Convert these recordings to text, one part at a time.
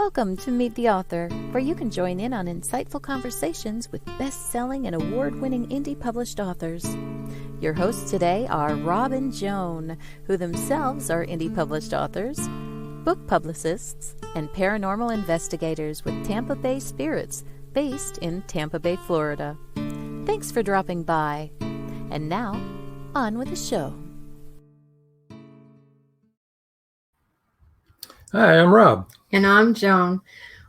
Welcome to Meet the Author, where you can join in on insightful conversations with best-selling and award-winning indie published authors. Your hosts today are Rob and Joan, who themselves are indie published authors, book publicists, and paranormal investigators with Tampa Bay Spirits, based in Tampa Bay, Florida. Thanks for dropping by. And now, on with the show. Hi, I'm Rob. And I'm Joan.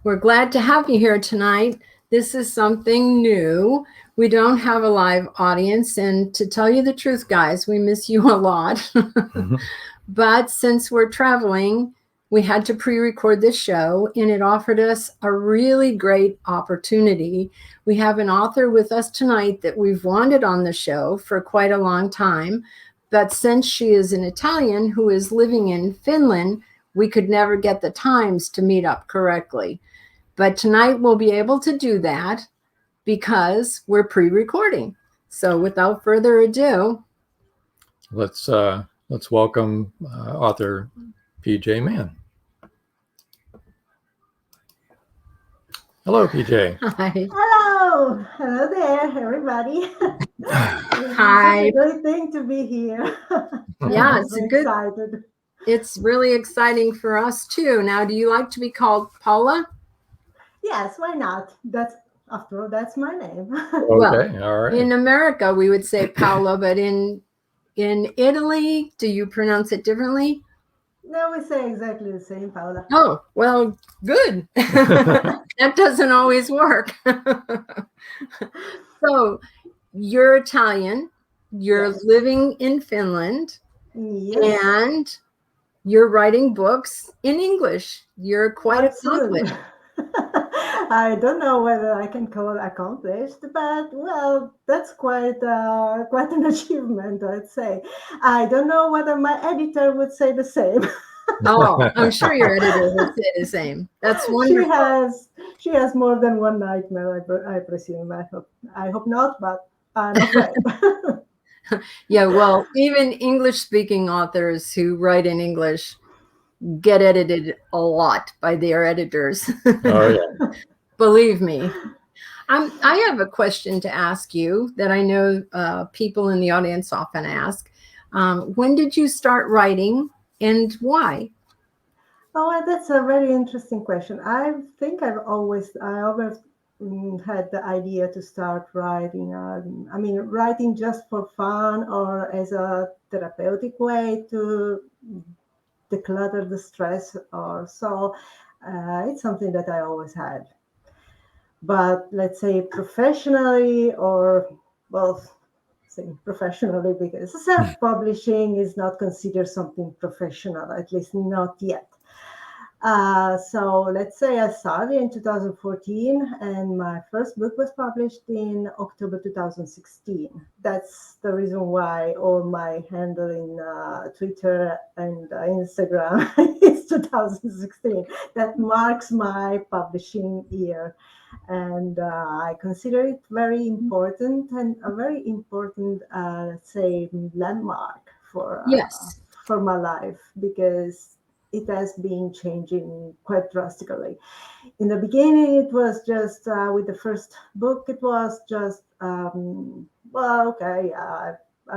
We're glad to have you here tonight. This is something new. We don't have a live audience, and to tell you the truth, guys, we miss you a lot. Mm-hmm. But since we're traveling, we had to pre-record this show, and it offered us a really great opportunity. We have an author with us tonight that we've wanted on the show for quite a long time, but since she is an Italian who is living in Finland, we could never get the times to meet up correctly. But tonight we'll be able to do that because we're pre-recording. So without further ado, Let's welcome author PJ Mann. Hello, PJ. hi. Hello there, everybody. Hi. It's a great thing to be here. Yeah, I'm it's so a good. excited. It's really exciting for us too. Now, do you like to be called Paula? Yes, why not? After all, that's my name. Okay, all right. In America, we would say Paula, but in Italy, do you pronounce it differently? No, we say exactly the same, Paola. Oh, well, good. That doesn't always work. So you're Italian, you're Yes. living in Finland, Yes. and you're writing books in English. You're quite Absolutely. accomplished. I don't know whether I can call it accomplished, but well, that's quite an achievement, I'd say. I don't know whether my editor would say the same. Oh, I'm sure your editor would say the same. That's wonderful. She has more than one nightmare, I presume. I hope not, but I'm afraid. Yeah, well, even English-speaking authors who write in English get edited a lot by their editors. Oh, yeah. Believe me. I have a question to ask you that I know people in the audience often ask. When did you start writing and why? Oh, that's a very interesting question. I think I always had the idea to start writing. Writing just for fun or as a therapeutic way to declutter the stress or so. It's something that I always had. But let's say professionally professionally, because self-publishing is not considered something professional, at least not yet. So let's say I started in 2014 and my first book was published in October 2016. That's the reason why all my handle in Twitter and Instagram is 2016. That marks my publishing year. And I consider it very important and a very important, let's say, landmark for Yes. for my life, because it has been changing quite drastically. In the beginning, it was just with the first book, it was just, I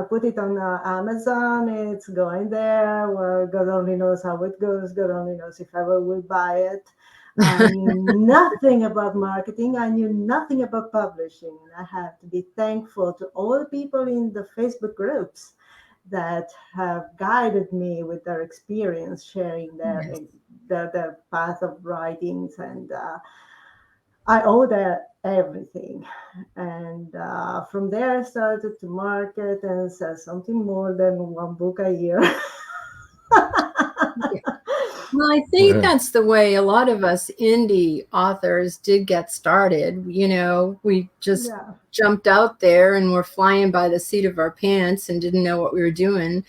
put it on Amazon, it's going there. Well, God only knows how it goes. God only knows if I ever will buy it. I knew nothing about marketing. I knew nothing about publishing. And I have to be thankful to all the people in the Facebook groups that have guided me with their experience, sharing their path of writings, and I owe them everything. And from there, I started to market and sell something more than one book a year. Well, I think that's the way a lot of us indie authors did get started. You know, we just jumped out there and were flying by the seat of our pants and didn't know what we were doing.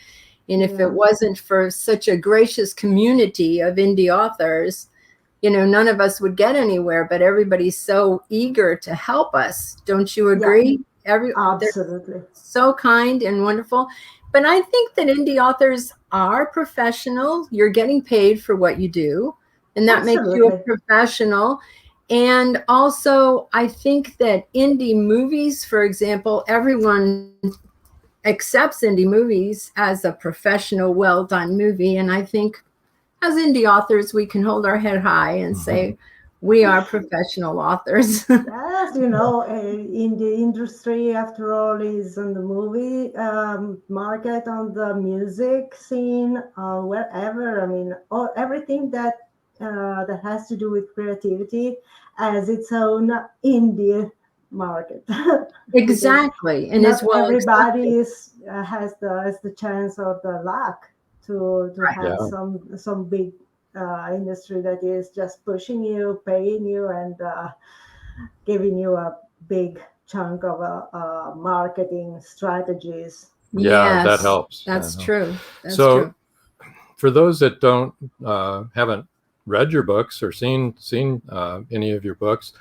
And if it wasn't for such a gracious community of indie authors, you know, none of us would get anywhere, but everybody's so eager to help us. Don't you agree? Absolutely. So kind and wonderful. But I think that indie authors are professional. You're getting paid for what you do. And that makes you a Absolutely. professional. And also, I think that indie movies, for example, everyone accepts indie movies as a professional, well-done movie. And I think as indie authors, we can hold our head high and say, we are professional authors. Yes, in the industry, after all, is on the movie market, on the music scene, wherever. I mean, everything that has to do with creativity has its own indie market. Because Exactly. And not as well everybody accepted. has the chance or the luck to Right. have Yeah. some big industry that is just pushing you, paying you, and giving you a big chunk of marketing strategies. Yeah, that Yes, helps. That that's helps. true. That's So, true. for those that don't haven't read your books or seen any of your books,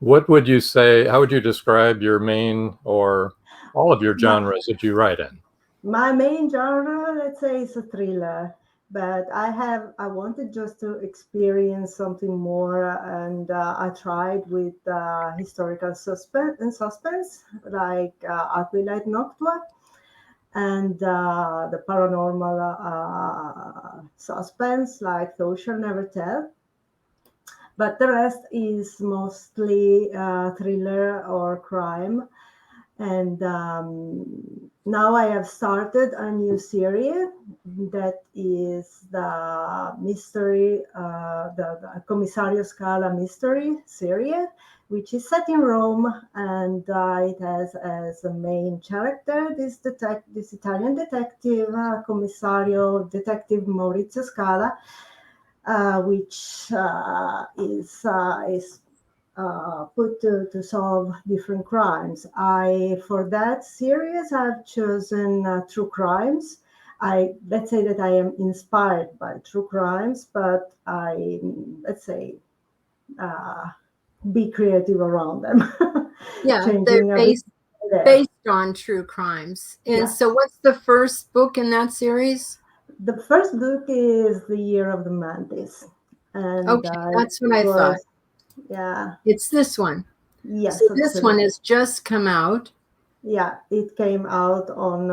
what would you say? How would you describe your main or all of your My, genres that you write in? my main genre, let's say, is a thriller, but I wanted just to experience something more, and I tried with historical suspense, like Aquilite Noctua, and the paranormal suspense, like Thou Shall Never Tell. But the rest is mostly thriller or crime. And now I have started a new series that is the mystery, the Commissario Scala mystery series, which is set in Rome, and it has as a main character this Italian detective, Commissario Detective Maurizio Scala, which is put to solve different crimes. For that series, I've chosen true crimes. Let's say that I am inspired by true crimes, but I let's say uh, be creative around them, Yeah, they're changing a bit there. based on true crimes. And Yeah. so what's the first book in that series? The first book is The Year of the Mantis, and Okay, it that's what I thought. was, yeah, It's this one. So yes, this one absolutely. has just come out. Yeah, it came out on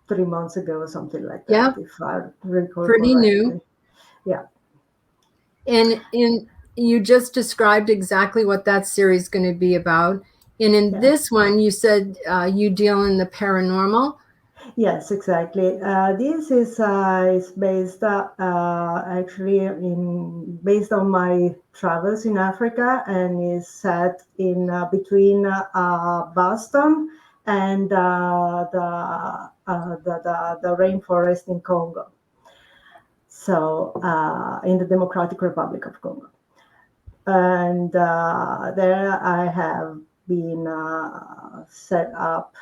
3 months ago, or something like that, Yep, if I recall pretty new. correctly. Yeah, And you just described exactly what that series is going to be about. And in yeah, this one, you said you deal in the paranormal. yes, exactly. This is based actually based on my travels in Africa, and is set in between Boston and the rainforest in Congo. So in the Democratic Republic of Congo. And there I have been set up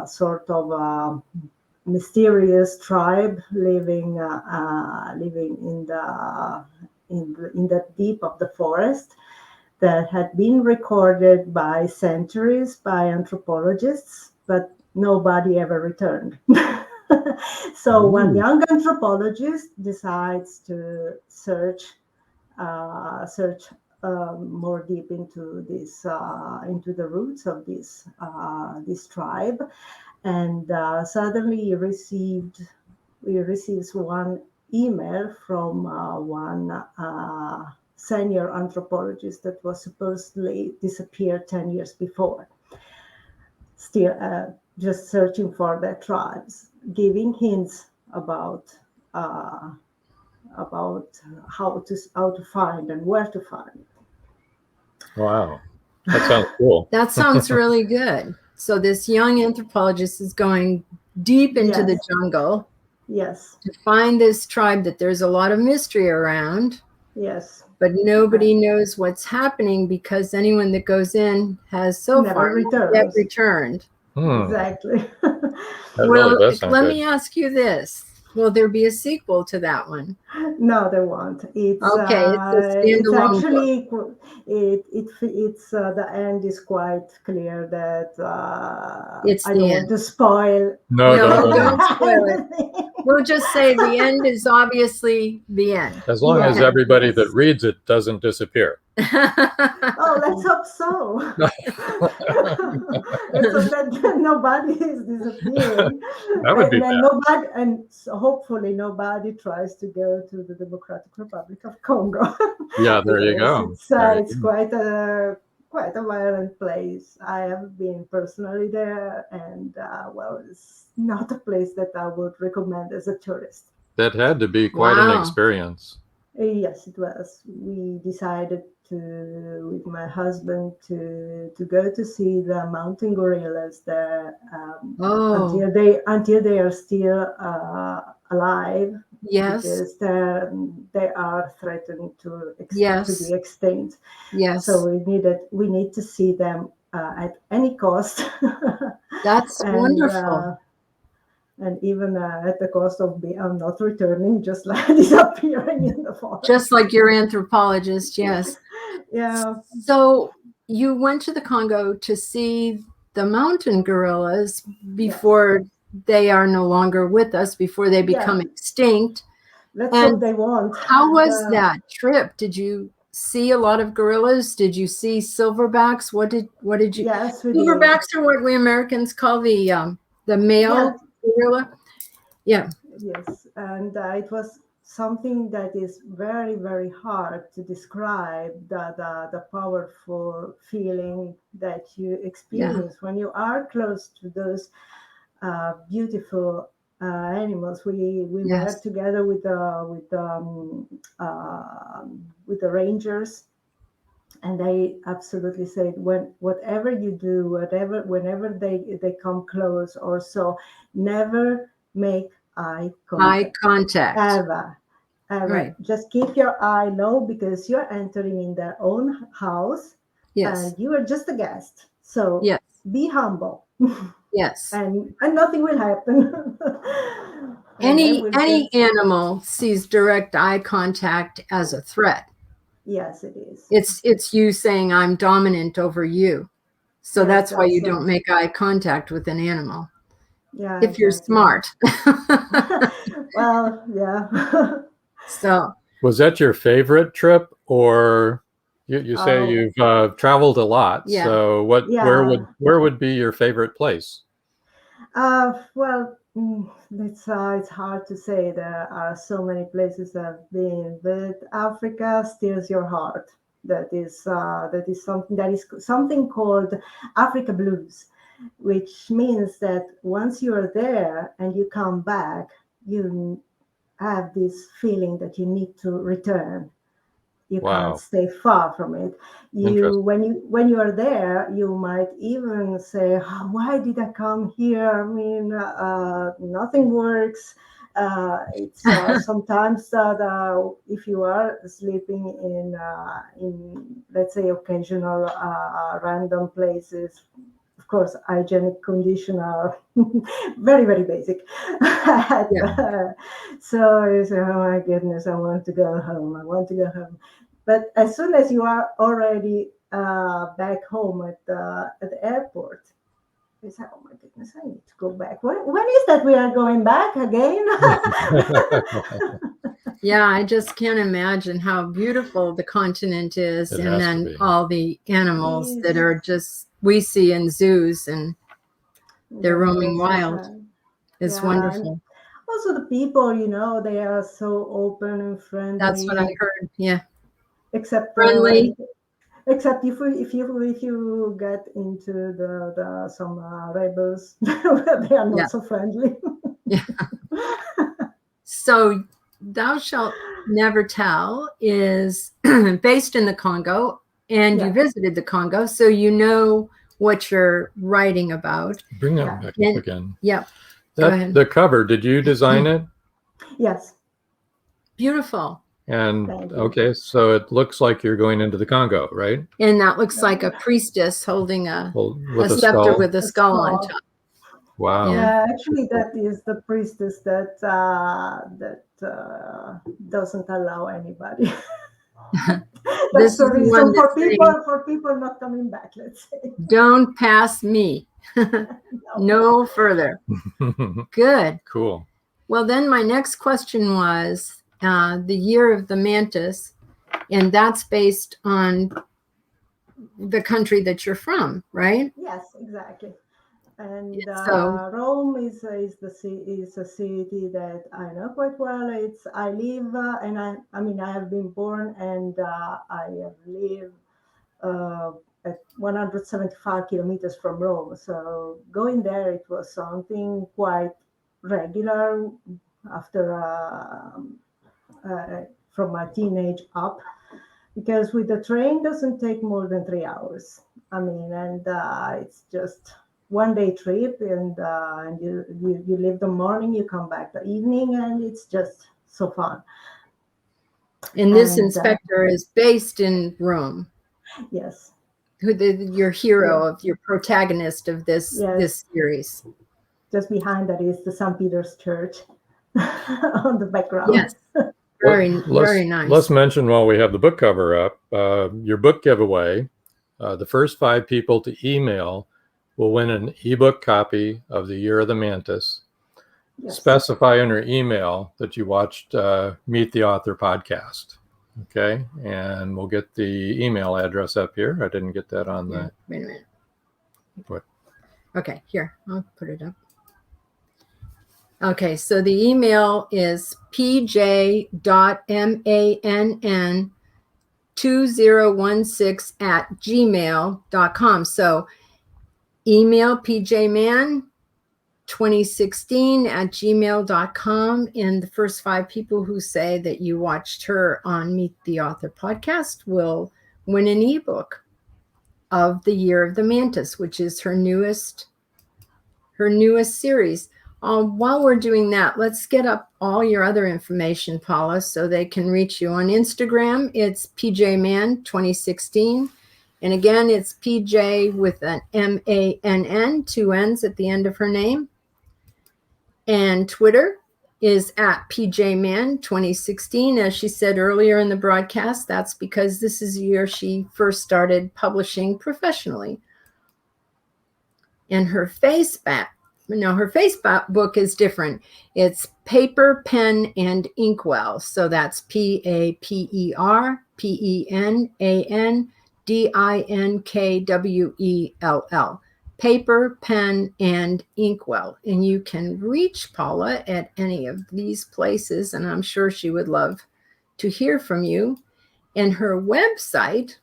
sort of a mysterious tribe living in the deep of the forest, that had been recorded by centuries by anthropologists, but nobody ever returned. So one Ooh. young anthropologist decides to search more deep into the roots of this tribe, and suddenly he receives one email from one senior anthropologist that was supposedly disappeared 10 years before, still just searching for their tribes, giving hints uh, about how to find and where to find. Wow, that sounds cool. That sounds really good. So this young anthropologist is going deep into the Yes, jungle yes, to find this tribe that there's a lot of mystery around, yes. but nobody And knows what's happening because anyone that goes in has so never far not yet returns. returned. Exactly. That really Well, does sound let good. me ask you this. Will there be a sequel to that one? No, they won't. Okay, it's a It's standalone book. actually it's the end is quite clear that It's I the don't want end. to spoil No, No, don't. don't spoil it. everything. We'll just say the end is obviously the end. As long as Okay. everybody that Yes. reads it doesn't disappear. Oh, let's hope so. Let's hope that nobody is disappearing, That would be and bad. nobody, and so hopefully nobody tries to go to the Democratic Republic of Congo. Yeah, there you Because go. There you it's go. quite a violent place. I have been personally there, and well, it's not a place that I would recommend as a tourist. That had to be quite an Wow. experience. Yes, it was. We decided with my husband to go to see the mountain gorillas there Oh, until they are still alive, yes, because they are threatened to yes, be extinct. yes. So we need to see them at any cost, That's and wonderful. even at the cost of not returning, just like disappearing in the forest. Just like your anthropologist, yes. Yeah. So you went to the Congo to see the mountain gorillas before they are no longer with us, before they become extinct. Let's And hope they won't. how was that trip? Did you see a lot of gorillas? Did you see silverbacks? What did you? Yes, we did. Silverbacks are what we Americans call the male gorilla. Yeah. Yes, and it was something that is very, very hard to describe, the powerful feeling that you experience when you are close to those beautiful animals. We were together with the rangers, and they absolutely said, whatever you do, whenever they come close or so, never make eye contact. Ever. Right. Just keep your eye low, because you're entering in their own house. Yes. And you are just a guest. So yes. Be humble. Yes. And nothing will happen. Any animal sees direct eye contact as a threat. Yes, it is. It's you saying I'm dominant over you. So that's why you don't make eye contact with an animal. Yeah. If you're smart. Well, yeah. So was that your favorite trip, or you say you've traveled a lot? Yeah. So where would be your favorite place? Well, it's hard to say. There are so many places I've been, but Africa steals your heart. That is something called Africa Blues, which means that once you are there and you come back, you have this feeling that you need to return. You can't stay far from it. When you are there, you might even say, oh, why did I come here? I mean, nothing works. It's sometimes that if you are sleeping in let's say occasional random places, of course, hygienic conditions are very, very basic. So you say, oh my goodness, I want to go home. I want to go home. But as soon as you are already back home at the airport, you say, oh my goodness, I need to go back. When is that we are going back again? Yeah, I just can't imagine how beautiful the continent is. And then all the animals that are just, we see in zoos, and they're roaming wild. It's wonderful. Also the people, they are so open and friendly. That's what I heard. Yeah. Except friendly. Except if you get into the some rebels, they are not so friendly. Yeah. So Thou Shalt Never Tell is based in the Congo, and you visited the Congo, so you know what you're writing about. Bring that back up again. Yeah. Go ahead. The cover, did you design it? Yes. Beautiful. And okay, so it looks like you're going into the Congo, right? And that looks like a priestess holding a scepter skull. with a skull on top. Wow. Yeah. Actually, that is the priestess that doesn't allow anybody. That's This the is the one reason that's saying, for people not coming back. Let's say. don't pass me. No further. Good. Cool. Well, then my next question was the year of the mantis, and that's based on the country that you're from, right? Yes, exactly. And So, Rome is a city that I know quite well. I live and I mean I have been born and I have lived at 175 kilometers from Rome. So going there, it was something quite regular after from my teenage up, because with the train doesn't take more than 3 hours. I mean, and it's just one day trip, and you leave the morning, you come back the evening, and it's just so fun. and this And inspector is based in Rome. yes, Your hero yeah, of your protagonist of this yes, series. just behind that is the St. Peter's Church on the background. Yes, very Let's nice. mention while we have the book cover up, your book giveaway. The first 5 people to email will win an ebook copy of The Year of the Mantis. Yes. Specify in your email that you watched Meet the Author podcast. Okay, and we'll get the email address up here. I didn't get that on the. Wait a minute. What? Okay, here, I'll put it up. Okay, so the email is pj.mann2016@gmail.com. So email pjman2016@gmail.com, and the first 5 people who say that you watched her on Meet the Author podcast will win an ebook of The Year of the Mantis, which is her newest series. While we're doing that, let's get up all your other information, Paula, so they can reach you on Instagram. It's pjman2016. And again, it's PJ with an MANN, 2 N's at the end of her name. And Twitter is at pjman2016. As she said earlier in the broadcast, that's because this is the year she first started publishing professionally. And her Facebook is different. It's Paper, Pen, and Inkwell. So that's PaperPenAnDinkwell. Paper, Pen, and Inkwell. And you can reach Paula at any of these places, and I'm sure she would love to hear from you. And her website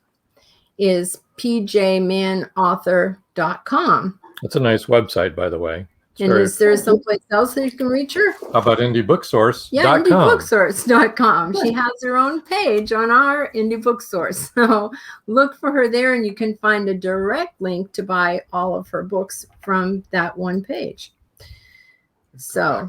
is pjmanauthor.com. That's a nice website, by the way. And is there someplace else that you can reach her? How about IndieBookSource.com? Yeah, IndieBookSource.com. She has her own page on our Indie Booksource. So look for her there, and you can find a direct link to buy all of her books from that one page. So,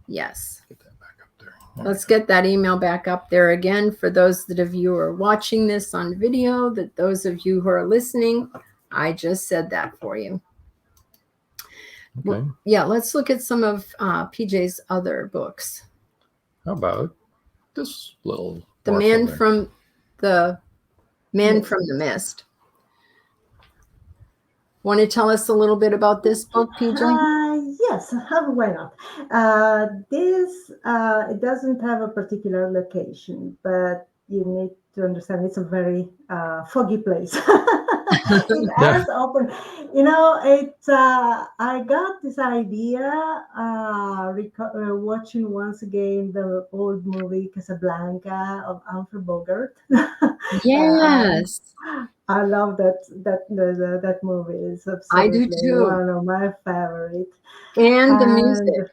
yes. Get that back up there. Let's get that email back up there again for those of you who are watching this on video, that those of you who are listening, I just said that for you. Okay. Well, yeah, let's look at some of PJ's other books. How about this little? The Man from the Mist. Want to tell us a little bit about this book, PJ? Yes, why not? This it doesn't have a particular location, but you need to understand it's a very foggy place. It has open, I got this idea watching once again the old movie Casablanca of Humphrey Bogart. Yes. I love that movie. It's I do absolutely too. one of my favorites. And the music.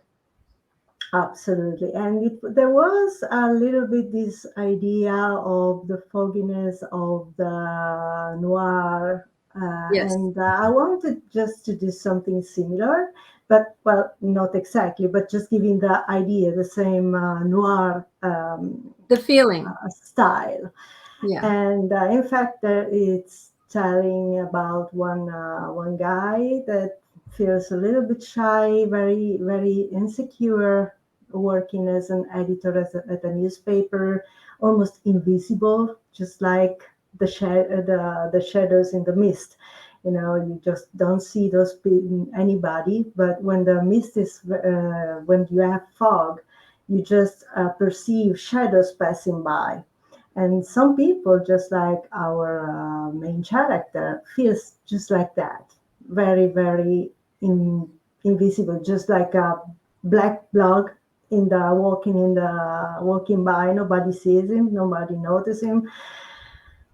Absolutely. And there was a little bit this idea of the fogginess of the noir. Yes. And I wanted just to do something similar, but, well, not exactly, but just giving the idea, the same noir The feeling. style. Yeah. And in fact, it's telling about one guy that feels a little bit shy, very, very insecure, working as an editor at a newspaper, almost invisible, just like the shadows in the mist. You just don't see anybody. But when the mist is, when you have fog, you just perceive shadows passing by. And some people, just like our main character, feels just like that, very, very invisible, just like a black blog walking by. Nobody sees him, nobody notices him.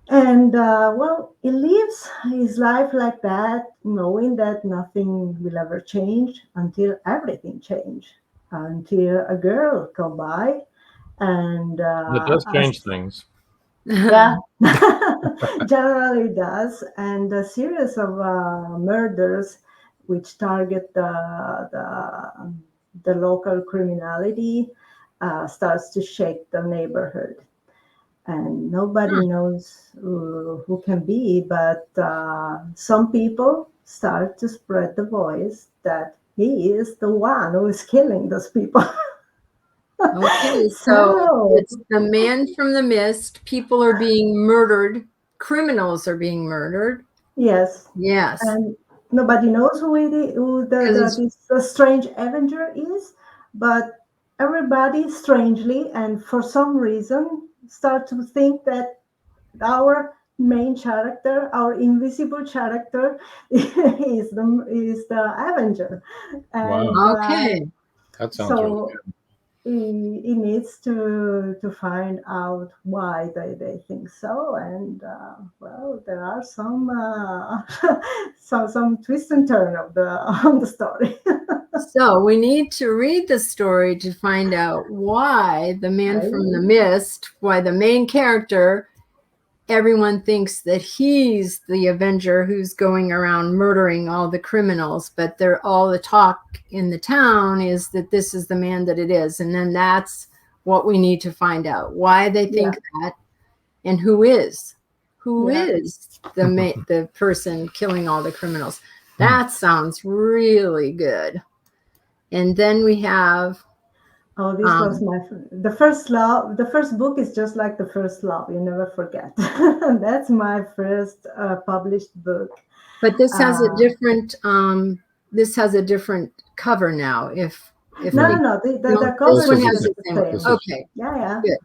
And well, he lives his life like that, knowing that nothing will ever change until everything change, until a girl come by and It does change things. yeah, generally does. And a series of murders which target the local criminality starts to shake the neighborhood. And nobody knows who can be, but some people start to spread the voice that he is the one who is killing those people. Okay, so So it's the man from the mist. People are being murdered. Criminals are being murdered. yes, Yes. and nobody knows who this strange Avenger is, but everybody strangely and for some reason start to think that our main character, our invisible character, is the Avenger, and Wow, Okay. that sounds really so good. he needs to find out why they think so. And well, there are some some twist and turn of the on the story. So we need to read the story to find out why the man from the mist, why the main character, everyone thinks that he's the Avenger who's going around murdering all the criminals, but they're all the talk in the town is that this is the man that it is. And then that's what we need to find out, why they think that, and who is the person killing all the criminals. That sounds really good. And then we have Oh, this was the first love. The first book is just like the first love. You never forget. That's my first published book. But this has a different cover now. No. The cover this one is has the the same. same. Okay. Yeah. Good.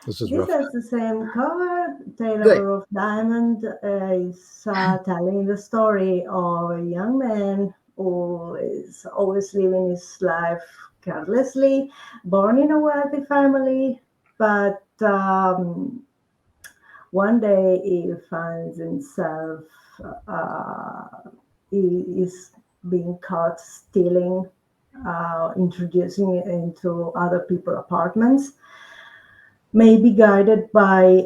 This is This rough. has the same cover. Tale of Good. a Rough Diamond is telling the story of a young man who is always living his life carelessly, born in a wealthy family, but one day he finds himself, uh, he is being caught stealing, introducing it into other people's apartments, maybe guided by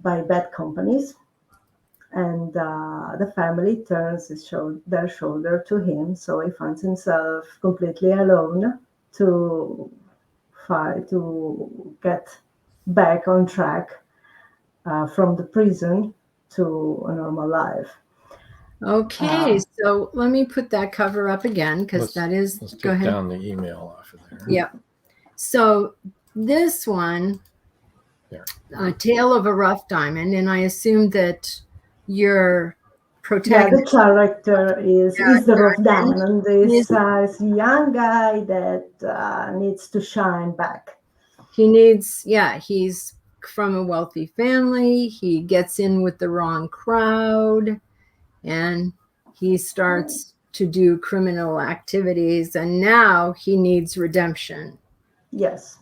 bad companies, and the family turns their shoulder to him. So he finds himself completely alone to fight to get back on track from the prison to a normal life. Okay, so let me put that cover up again because that is. Let's Go take ahead. down the email off of there. Yeah. So this one, There. Tale of a Rough Diamond, and I assume that your protagonist. The character is the Rough Diamond. This young guy that needs to shine back. He's from a wealthy family. He gets in with the wrong crowd and he starts to do criminal activities, and now he needs redemption. Yes.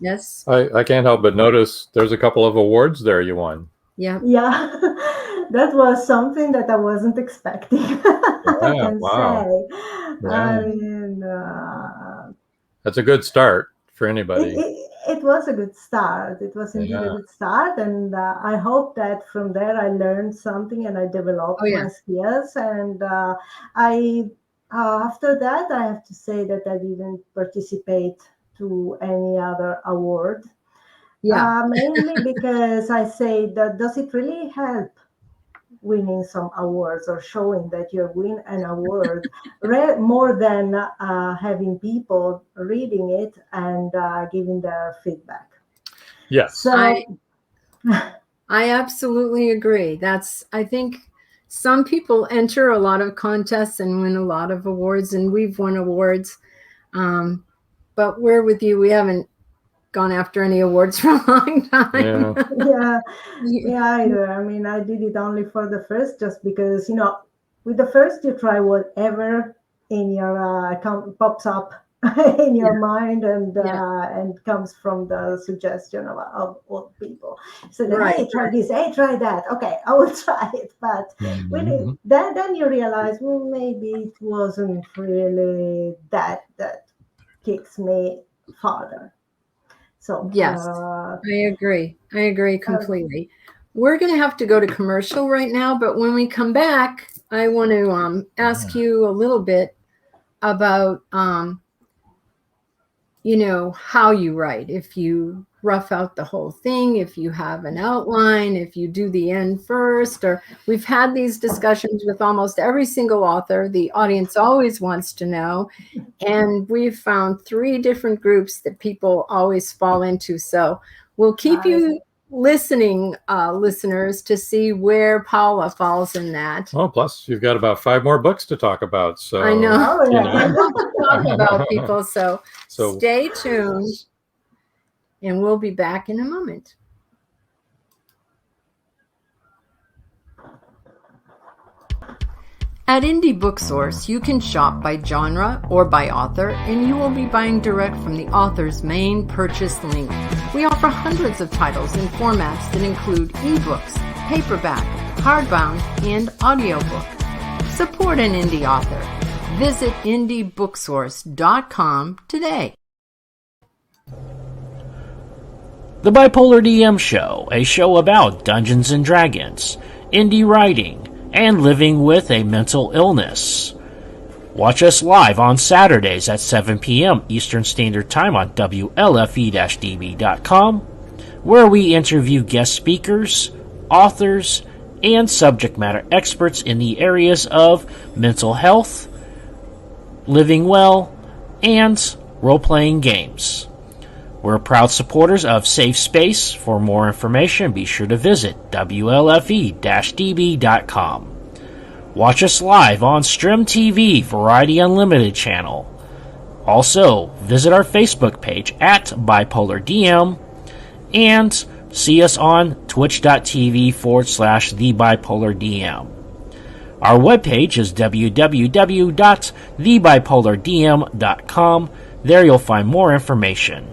I can't help but notice there's a couple of awards there you won. Yeah. That was something that I wasn't expecting. I can say. Yeah. I mean, that's a good start for anybody. It was a good start. It was indeed a good start, and I hope that from there I learned something and I developed my skills. And I after that, I have to say that I didn't participate to any other award. Mainly because I say that does it really help winning some awards or showing that you win an award more than having people reading it and giving their feedback. Yes. So I absolutely agree. I think some people enter a lot of contests and win a lot of awards, and we've won awards. But we're with you. We haven't gone after any awards for a long time. yeah, either. I mean, I did it only for the first, just because, with the first you try whatever in your pops up in your mind and comes from the suggestion of old people. So then, hey, try this, hey, try that. Okay, I will try it. But when then you realize, well, maybe it wasn't really that kicks me farther. So yes, I agree. I agree completely. We're going to have to go to commercial right now, but when we come back, I want to ask you a little bit about how you write. If you rough out the whole thing, if you have an outline, if you do the end first, or we've had these discussions with almost every single author. The audience always wants to know. And we've found 3 different groups that people always fall into. So we'll keep you listening, listeners, to see where Paula falls in that. Oh, plus you've got about 5 more books to talk about. So I know. I love to talk about people. So stay tuned, and we'll be back in a moment. At Indie Booksource, you can shop by genre or by author, and you will be buying direct from the author's main purchase link. We offer hundreds of titles in formats that include ebooks, paperback, hardbound, and audiobook. Support an indie author. Visit indiebooksource.com today. The Bipolar DM Show, a show about Dungeons and Dragons, indie writing, and living with a mental illness. Watch us live on Saturdays at 7 p.m. Eastern Standard Time on WLFE-DB.com, where we interview guest speakers, authors, and subject matter experts in the areas of mental health, living well, and role-playing games. We're proud supporters of Safe Space. For more information, be sure to visit WLFE-DB.com. Watch us live on Strim TV, Variety Unlimited channel. Also, visit our Facebook page at Bipolar DM, and see us on twitch.tv/TheBipolarDM. Our webpage is www.thebipolardm.com. There you'll find more information.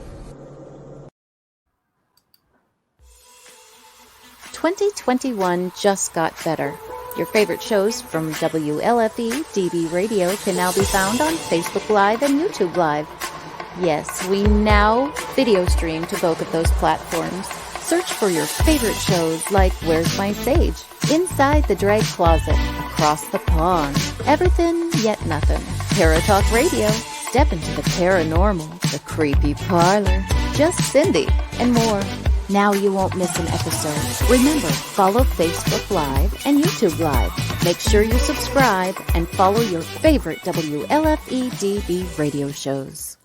2021 just got better. Your favorite shows from WLFE DB Radio can now be found on Facebook Live and YouTube Live. Yes, we now video stream to both of those platforms. Search for your favorite shows like Where's My Sage, Inside the Drag Closet, Across the Pond, Everything Yet Nothing, Paratalk Radio, Step into the Paranormal, The Creepy Parlor, Just Cindy, and more. Now you won't miss an episode. Remember, follow Facebook Live and YouTube Live. Make sure you subscribe and follow your favorite WLFE DB radio shows.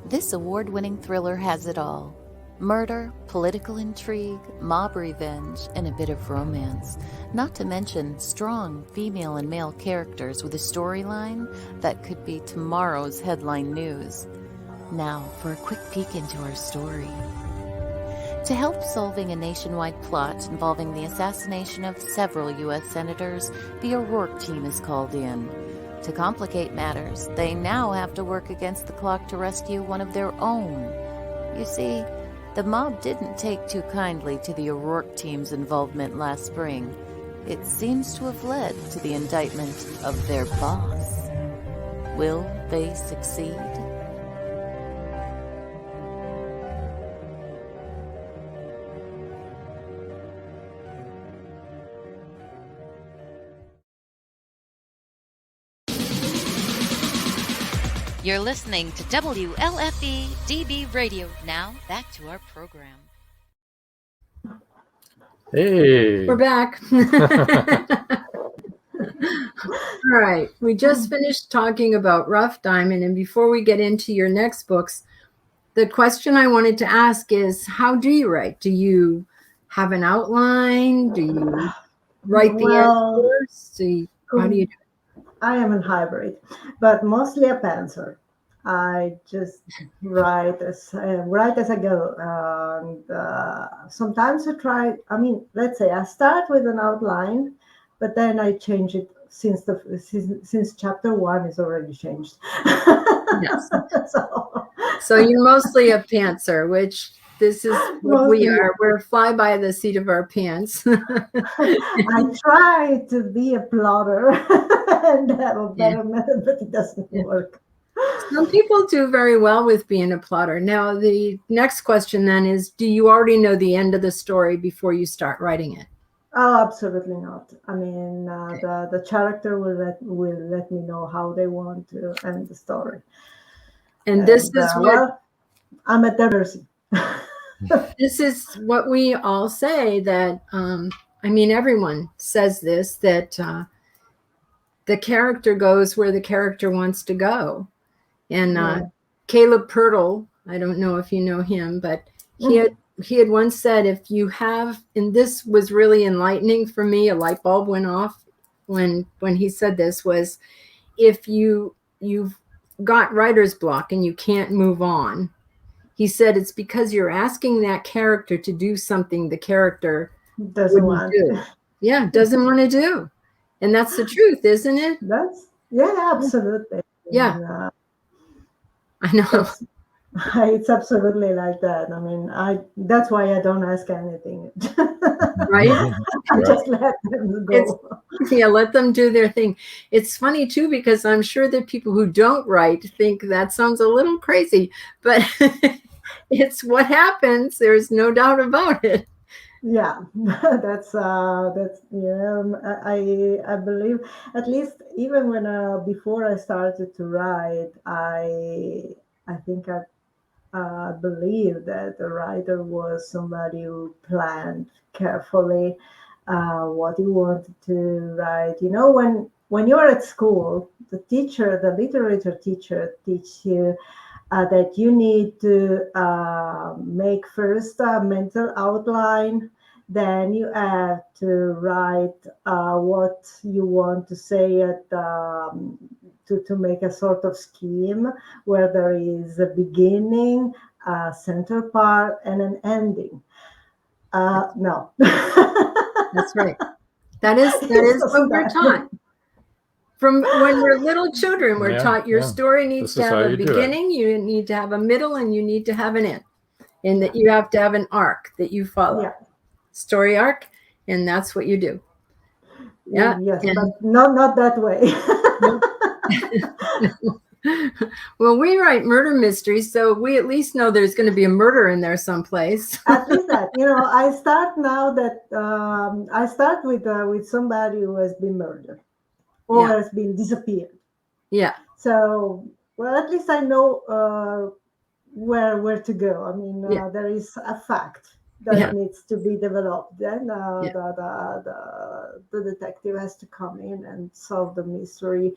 This award-winning thriller has it all. Murder, political intrigue, mob revenge, and a bit of romance. Not to mention strong female and male characters with a storyline that could be tomorrow's headline news. Now for a quick peek into our story. To help solving a nationwide plot involving the assassination of several U.S. senators, the O'Rourke team is called in. To complicate matters, they now have to work against the clock to rescue one of their own. You see, the mob didn't take too kindly to the O'Rourke team's involvement last spring. It seems to have led to the indictment of their boss. Will they succeed? You're listening to WLFE DB Radio. Now, back to our program. Hey. We're back. All right. We just finished talking about Rough Diamond. And before we get into your next books, the question I wanted to ask is, how do you write? Do you have an outline? Do you write the end first? How do you do it? I am a hybrid, but mostly a pantser. I just write as I go, and sometimes I try. I mean, let's say I start with an outline, but then I change it since chapter 1 is already changed. Yes. So you're mostly a pantser, which this is what we are. We're fly by the seat of our pants. I try to be a plotter and have a better method, but it doesn't work. Some people do very well with being a plotter. Now, the next question then is, do you already know the end of the story before you start writing it? Oh, absolutely not. I mean, the character will let me know how they want to end the story. And this is what I'm at their mercy. This is what we all say, that I mean, everyone says this, that the character goes where the character wants to go. And Caleb Pirtle, I don't know if you know him, but he had once said, if you have, and this was really enlightening for me, a light bulb went off when he said this, was if you've got writer's block and you can't move on, he said it's because you're asking that character to do something the character doesn't want to do. Yeah, doesn't want to do. And that's the truth, isn't it? Absolutely. Yeah. I know. It's absolutely like that. I mean, that's why I don't ask anything. Right? I just let them go. Let them do their thing. It's funny too, because I'm sure that people who don't write think that sounds a little crazy, but it's what happens. There's no doubt about it. Yeah, that's I believe, at least even when before I started to write, I think I believe that the writer was somebody who planned carefully what he wanted to write. You know, when you're at school, the literature teacher teaches you that you need to make first a mental outline, then you have to write what you want to say to make a sort of scheme where there is a beginning, a center part, and an ending. No. That's right. That is what we're taught. From when we're little children, we're taught your story needs to have a beginning, you need to have a middle, and you need to have an end. And that you have to have an arc that you follow. Yeah. Story arc, and that's what you do. Yeah. Yes, but not that way. Well, we write murder mysteries, so we at least know there's going to be a murder in there someplace. At least that, I start now that I start with somebody who has been murdered. Or has been disappeared. Yeah. So, well, at least I know where to go. I mean, there is a fact that needs to be developed. Then the detective has to come in and solve the mystery,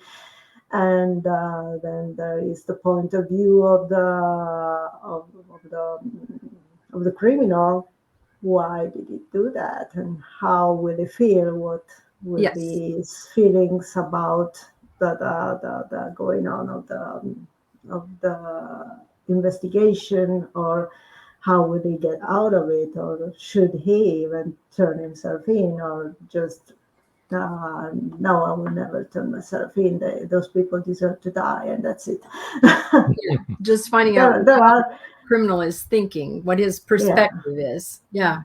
and then there is the point of view of the criminal. Why did he do that, and how will he feel? What will be his feelings about the going on of the investigation, or how will he get out of it, or should he even turn himself in, or just no, I will never turn myself in. Those people deserve to die, and that's it. Just finding out what the criminal is thinking, what his perspective is. Yeah.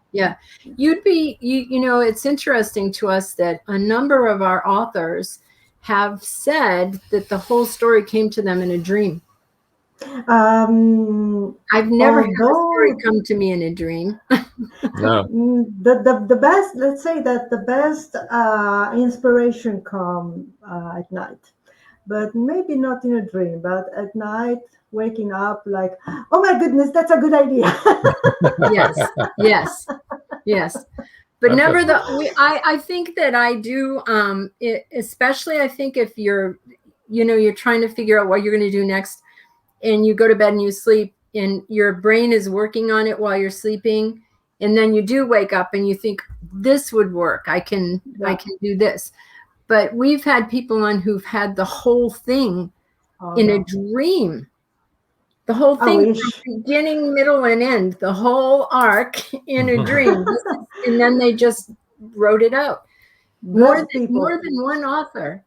It's interesting to us that a number of our authors have said that the whole story came to them in a dream. I've never had a story come to me in a dream. No. The best, let's say that the best inspiration come at night. but maybe not in a dream, but at night, waking up like, oh my goodness, that's a good idea. Yes. But never I think that I do, especially I think if you're trying to figure out what you're going to do next, and you go to bed and you sleep, and your brain is working on it while you're sleeping, and then you do wake up and you think, this would work. I can do this. But we've had people on who've had the whole thing in a dream. The whole thing from beginning, middle, and end, the whole arc in a dream. And then they just wrote it out. More than one author.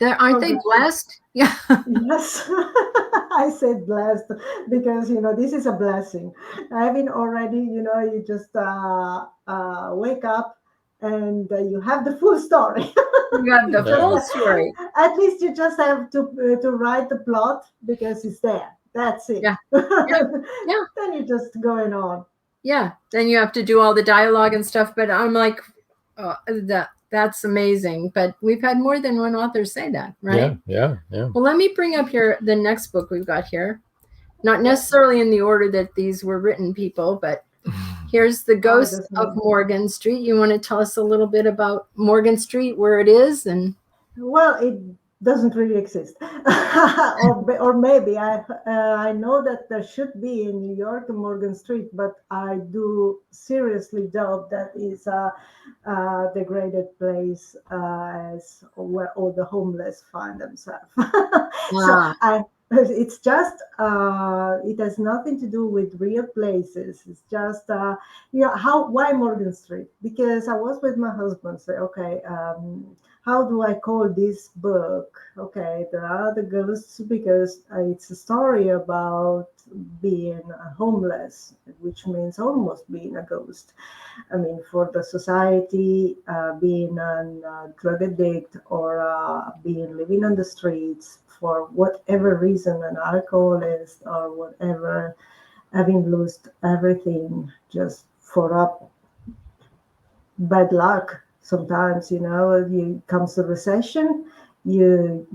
Aren't they blessed? Yeah. Yes, I said blessed because this is a blessing. Having already, you just wake up and you have the full story. You have the full story. At least you just have to write the plot because it's there. That's it. Yeah. Then you're just going on. Yeah. Then you have to do all the dialogue and stuff. But I'm like, that's amazing. But we've had more than one author say that, right? Yeah. Well, let me bring up the next book we've got here. Not necessarily in the order that these were written, people, but here's The Ghost of Morgan Street. You want to tell us a little bit about Morgan Street, where it is? And well, it doesn't really exist. or maybe I know that there should be in New York Morgan Street, but I do seriously doubt that is a degraded place as where all the homeless find themselves. So it's just it has nothing to do with real places. It's just why Morgan Street? Because I was with my husband, say, okay, how do I call this book? Okay, there are the ghosts, because it's a story about being homeless, which means almost being a ghost. I mean, for the society, being a drug addict or living on the streets for whatever reason, an alcoholist or whatever, having lost everything just for bad luck. Sometimes, comes the recession, you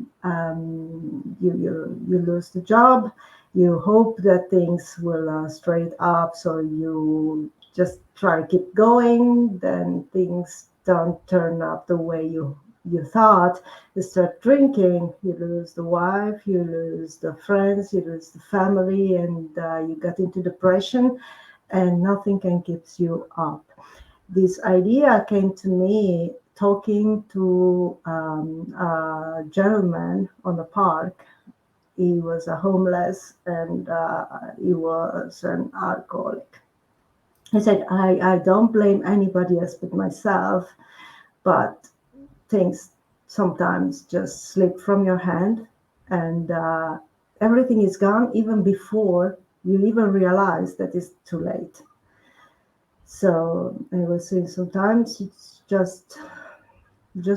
lose the job, you hope that things will straight up, so you just try to keep going, then things don't turn up the way you thought. You start drinking, you lose the wife, you lose the friends, you lose the family, and you get into depression, and nothing can keep you up. This idea came to me talking to a gentleman on a park. He was a homeless and he was an alcoholic. He said, I don't blame anybody else but myself, but things sometimes just slip from your hand, and everything is gone even before you even realize that it's too late. So I was saying sometimes it's just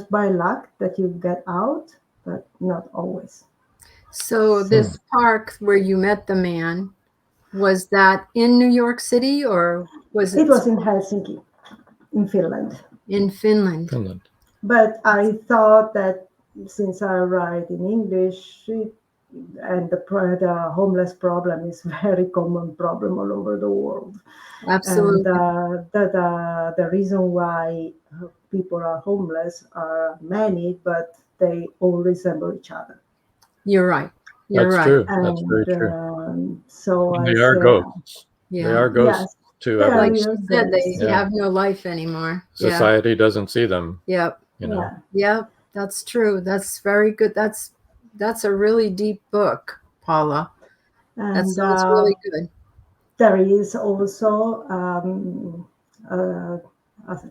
by luck that you get out, but not always. So this park where you met the man, was that in New York City, or was it? It was in Helsinki, in Finland. In Finland. But I thought that since I write in English, and the homeless problem is very common problem all over the world. Absolutely. And the reason why people are homeless are many, but they all resemble each other. You're right. That's true. That's very true. So they are ghosts. Yeah. They are ghosts to like everyone. you said, they have no life anymore. Society doesn't see them. Yep. Yep. That's true. That's very good. That's a really deep book, Paula. And that sounds really good. There is also a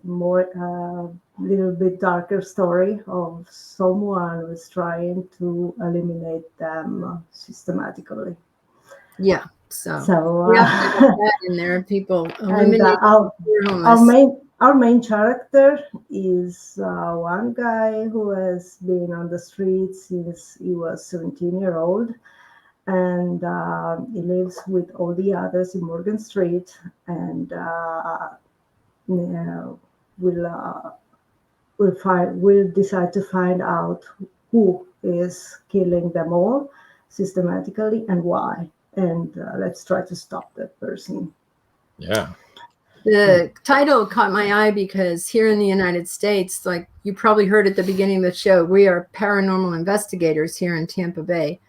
more little bit darker story of someone who's trying to eliminate them systematically. Yeah. So we have to get that in there. People eliminate our main character is one guy who has been on the streets since he was 17-year-old, and he lives with all the others in Morgan Street, and we'll decide to find out who is killing them all systematically and why. And let's try to stop that person. Yeah. The title caught my eye because here in the United States, like you probably heard at the beginning of the show, we are paranormal investigators here in Tampa Bay.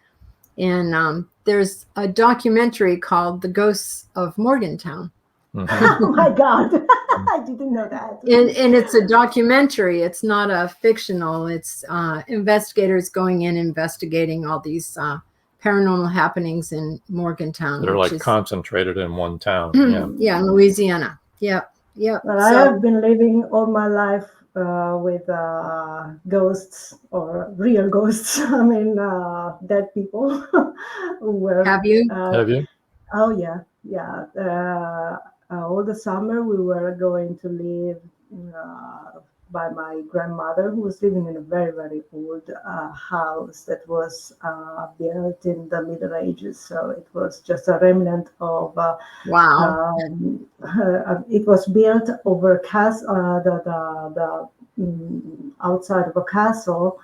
And there's a documentary called The Ghosts of Morgantown. Mm-hmm. Oh my God, I didn't know that. And it's a documentary. It's not a fictional. It's investigators going in investigating all these paranormal happenings in Morgantown. They're which like is, concentrated in one town. Yeah. yeah, in Louisiana. Yep. Well, I have been living all my life with ghosts or real ghosts. I mean, dead people. Have you? Have you? Oh yeah. All the summer we were going to live by my grandmother, who was living in a very, very old house that was built in the Middle Ages. So it was just a remnant of. Wow. It was built over outside of a castle,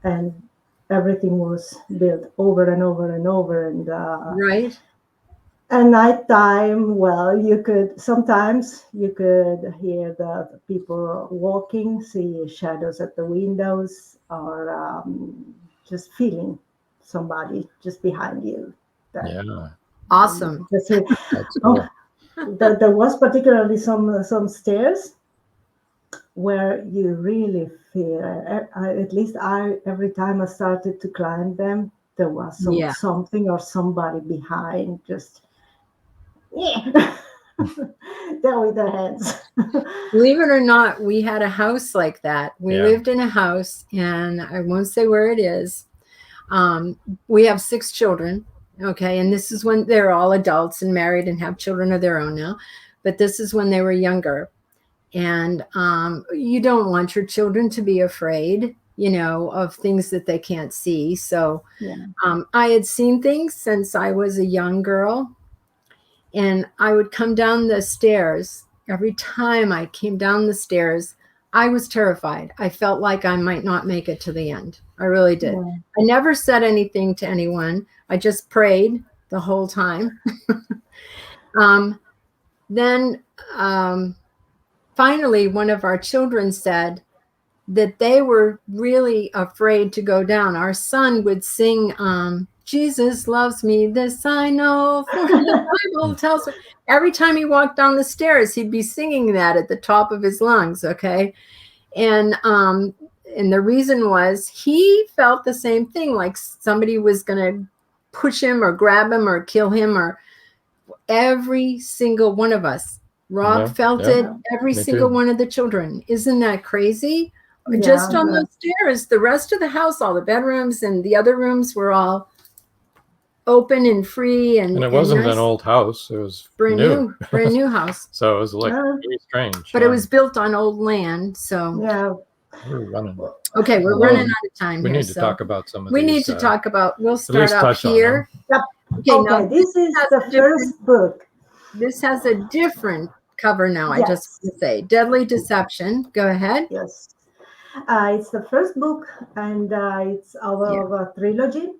and everything was built over and over and over, and right. at nighttime, well, sometimes you could hear the people walking, see shadows at the windows, or just feeling somebody just behind you. Yeah. Awesome. That's cool. There was particularly some stairs where you really feel, at least every time I started to climb them, there was something or somebody behind, just there with their hands. Believe it or not, we had a house like that. We lived in a house, and I won't say where it is. We have 6 children. Okay. And this is when they're all adults and married and have children of their own now. But this is when they were younger. And you don't want your children to be afraid, of things that they can't see. So I had seen things since I was a young girl. And I would come down the stairs. Every time I came down the stairs, I was terrified. I felt like I might not make it to the end. I really did. Yeah. I never said anything to anyone. I just prayed the whole time. Then finally, one of our children said that they were really afraid to go down. Our son would sing, Jesus loves me, this I know, for the Bible tells me. Every time he walked down the stairs, he'd be singing that at the top of his lungs, okay? And the reason was he felt the same thing, like somebody was going to push him or grab him or kill him, or every single one of us. Rob felt it, every single one of the children. Isn't that crazy? Just on those stairs, the rest of the house, all the bedrooms and the other rooms were all open and free. And it wasn't nice. An old house. It was brand new house. So it was like really strange. But it was built on old land. So we're running. Okay, we're running out of time. We here, need to talk about some of we these. need to talk about, we'll at least start up here. Yep. Okay, now this is the first book. This has a different cover now, I just want to say. Deadly Deception. Go ahead. Yes. It's the first book, and it's our trilogy.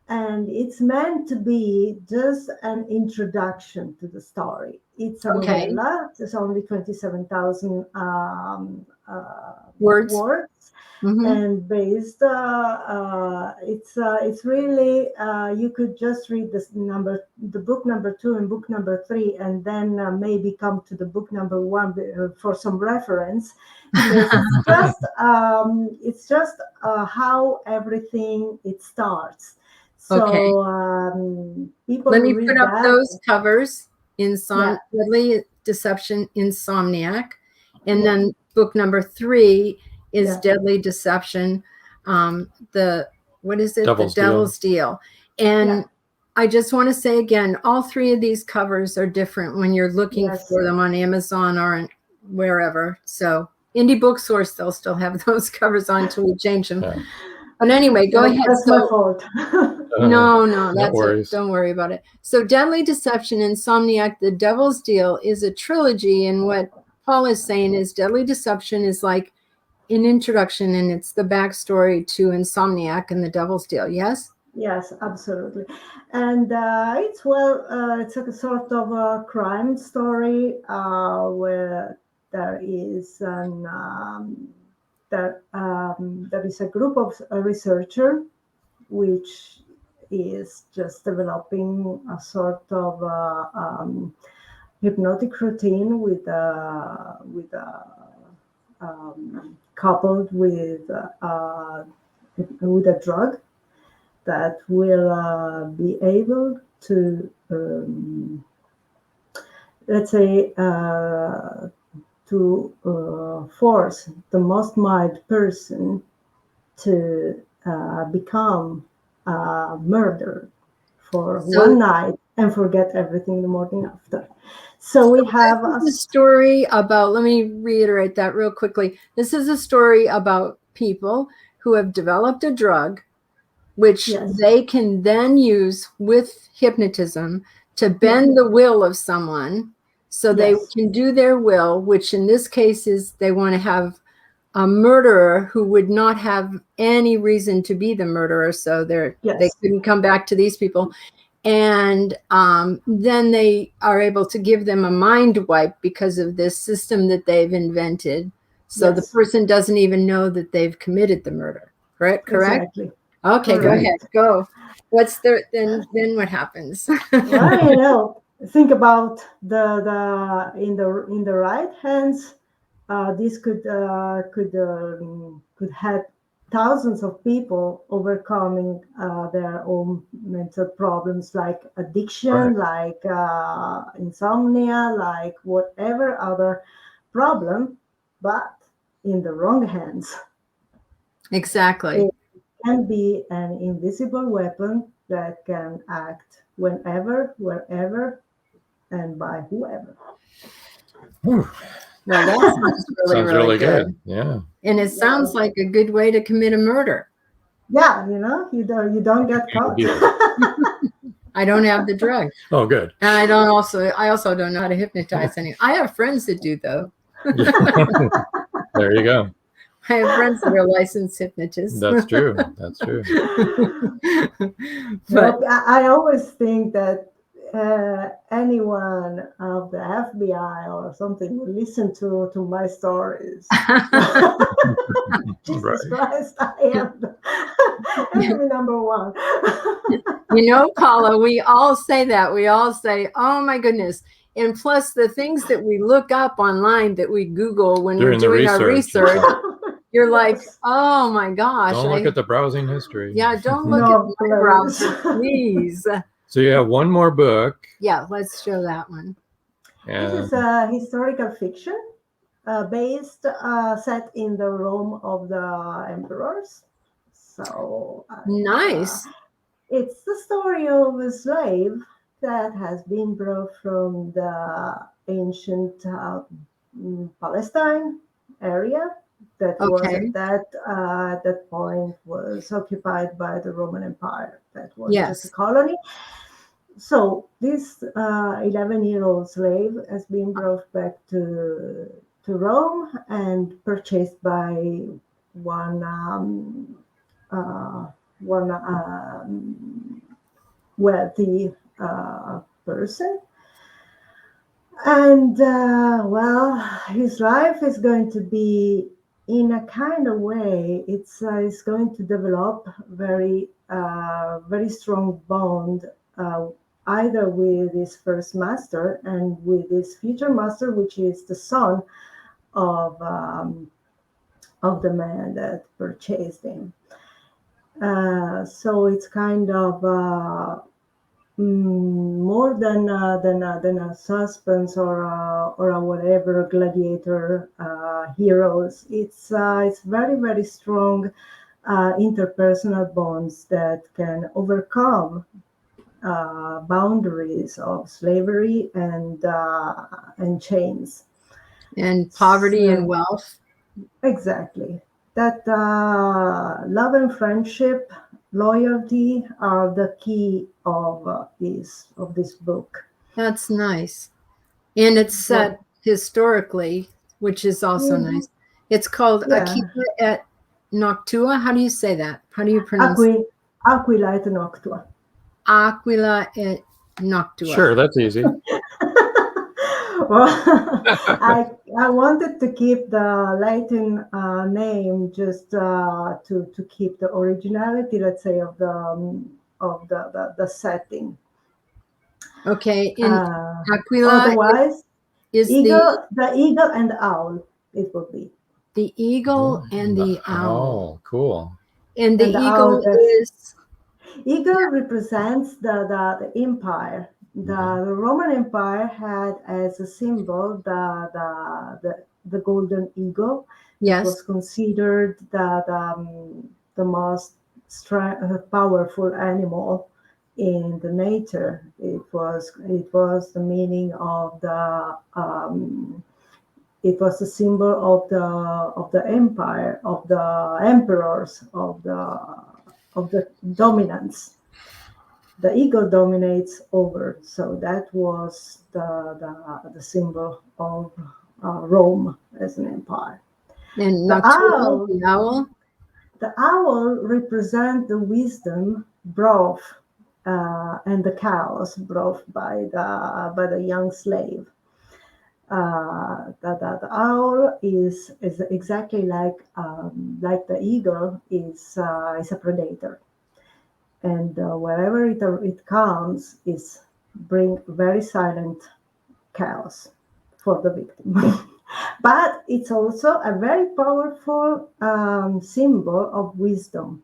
And it's meant to be just an introduction to the story. It's a novella. It's only 27,000 words. Mm-hmm. And based, it's really, you could just read the book number 2 and book number 3, and then maybe come to the book number 1 for some reference. It's just how everything it starts. So people let me put up those covers. Deadly Deception, Insomniac, and then book number 3 is Deadly Deception. What is it? The Devil's Deal. And I just want to say again, all 3 of these covers are different when you're looking for them on Amazon or wherever. So Indie Book Source, they'll still have those covers on until we change them. Yeah. But anyway, go ahead. That's my fault. No, that's don't worry about it. So Deadly Deception, Insomniac, The Devil's Deal is a trilogy. And what Paul is saying is Deadly Deception is like an introduction, and it's the backstory to Insomniac and the Devil's Deal. Yes. Yes, absolutely. And it's a sort of a crime story where there is there is a group of researcher which is just developing a sort of hypnotic routine coupled with a drug that will be able to, let's say, to force the most mild person to become a murderer for one night and forget everything the morning after. So we have a story about, let me reiterate that real quickly. This is a story about people who have developed a drug which they can then use with hypnotism to bend the will of someone so they can do their will, which in this case is they want to have a murderer who would not have any reason to be the murderer. So they couldn't come back to these people. And then they are able to give them a mind wipe because of this system that they've invented. So the person doesn't even know that they've committed the murder. Correct? Exactly. Okay, go ahead. Go. What's then what happens? Well, think about the in the right hands. This could help thousands of people overcoming their own mental problems like addiction, like insomnia, like whatever other problem, but in the wrong hands. Exactly. It can be an invisible weapon that can act whenever, wherever, and by whoever. Whew. Well, that sounds really good. Yeah. And it sounds like a good way to commit a murder. Yeah, you don't get caught. I don't have the drug. Oh, good. And I also don't know how to hypnotize anyone. I have friends that do, though. There you go. I have friends that are licensed hypnotists. That's true. That's true. But I always think that anyone of the FBI or something will listen to my stories. Jesus Christ, I am enemy number one. Paula, we all say that. We all say, oh my goodness. And plus the things that we look up online that we Google when we're doing our research. You're like, oh my gosh. Don't look at the browsing history. Yeah, don't look at my browser, please. So you have one more book. Yeah, let's show that one. This is a historical fiction set in the Rome of the emperors. So nice. It's the story of a slave that has been brought from the ancient Palestine area that was at that point was occupied by the Roman Empire. That was just a colony. So this 11-year-old slave has been brought back to Rome and purchased by one wealthy person. And his life is going to be in a kind of way. It's going to develop very strong bond either with his first master and with his future master, which is the son of the man that purchased him. So it's kind of more than a suspense or a whatever gladiator heroes. It's very, very strong interpersonal bonds that can overcome boundaries of slavery and chains and poverty and wealth. Exactly. That love and friendship, loyalty are the key of this book. That's nice, and it's set historically, which is also nice. It's called Yeah. Aquila et Noctua. How do you say that? How do you pronounce it? Aquila et Noctua. Aquila et Noctua. Sure, that's easy. Well, I wanted to keep the Latin name just to keep the originality, let's say, of the setting. Okay. In Aquila Otherwise, is the eagle and the owl. It would be the eagle and the owl. Oh, cool. And the eagle is eagle represents the empire. The Roman Empire had as a symbol the golden eagle. yes. It was considered the most powerful animal in the nature. It was the meaning of it was a symbol of the empire, of the emperors, of the dominance. The eagle dominates over, so that was the symbol of Rome as an empire. And The owl, the owl. The owl represents the wisdom brought and the chaos brought by the young slave. The owl is exactly like the eagle is a predator, and wherever it comes, is bring very silent chaos for the victim. But it's also a very powerful symbol of wisdom.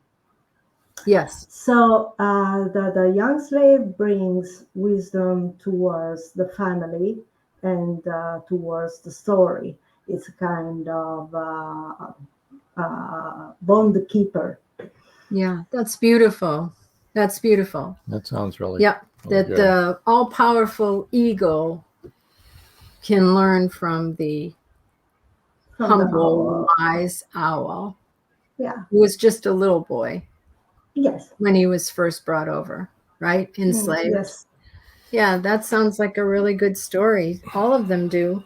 Yes. So the young slave brings wisdom towards the family and towards the story. It's a kind of bond keeper. Yeah, that's beautiful. That's beautiful. That sounds really Yep. really That good. the all-powerful eagle can learn from the humble, wise owl. Yeah. Who was just a little boy. Yes. When he was first brought over, right? Enslaved. Yes. Yeah, that sounds like a really good story. All of them do.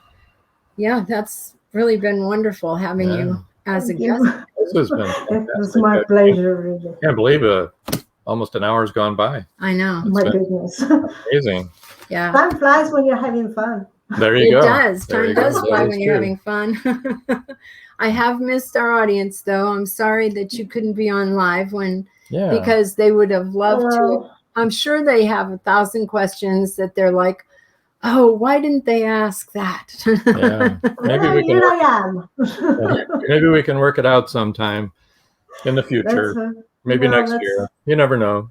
Yeah, that's really been wonderful having you as a guest. This has been It was my pleasure, really. I can't believe almost an hour's gone by. I know. My goodness. Amazing. Yeah. Time flies when you're having fun. There you go. It does. There Time you go. does fly That when is you're true. having fun. I have missed our audience, though. I'm sorry that you couldn't be on live because they would have loved to. I'm sure they have 1,000 questions that they're like, oh, why didn't they ask that? Yeah. Maybe we can. Here I am. Maybe we can work it out sometime in the future. Maybe next year. You never know.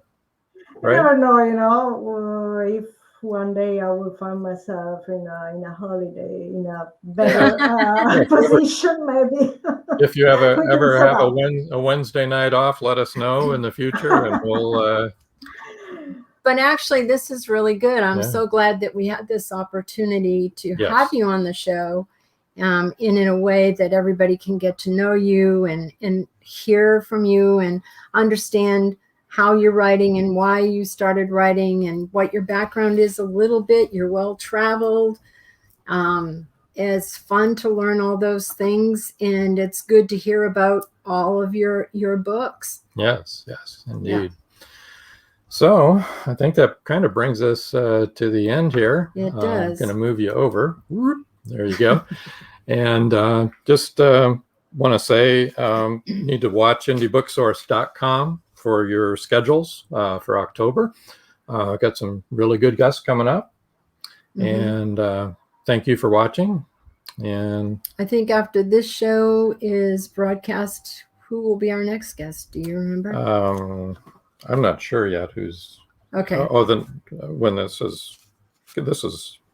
Right? You never know, if one day I will find myself in a holiday, in a better position, maybe. If you ever have a Wednesday night off, let us know in the future, and we'll. But actually, this is really good. I'm so glad that we had this opportunity to have you on the show, in a way that everybody can get to know you and hear from you and understand how you're writing and why you started writing and what your background is a little bit. You're well-traveled. It's fun to learn all those things, and it's good to hear about all of your books. Yes, indeed. Yeah. So I think that kind of brings us to the end here. It does. I'm going to move you over. There you go. And just want to say you need to watch indiebooksource.com for your schedules for October. Got some really good guests coming up. Mm-hmm. And thank you for watching. And I think after this show is broadcast, who will be our next guest? Do you remember? I'm not sure yet who's. Okay. Then when this is,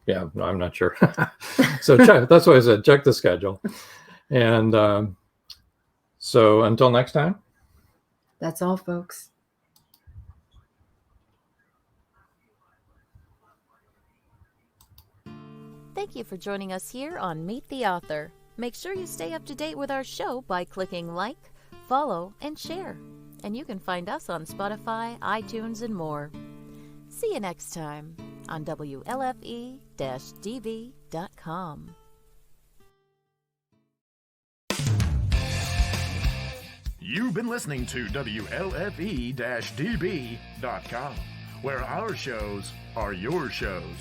no, I'm not sure. So check, that's why I said check the schedule. And so until next time. That's all, folks. Thank you for joining us here on Meet the Author. Make sure you stay up to date with our show by clicking like, follow, and share. And you can find us on Spotify, iTunes, and more. See you next time on WLFE-DV.com. You've been listening to WLFE-DB.com, where our shows are your shows.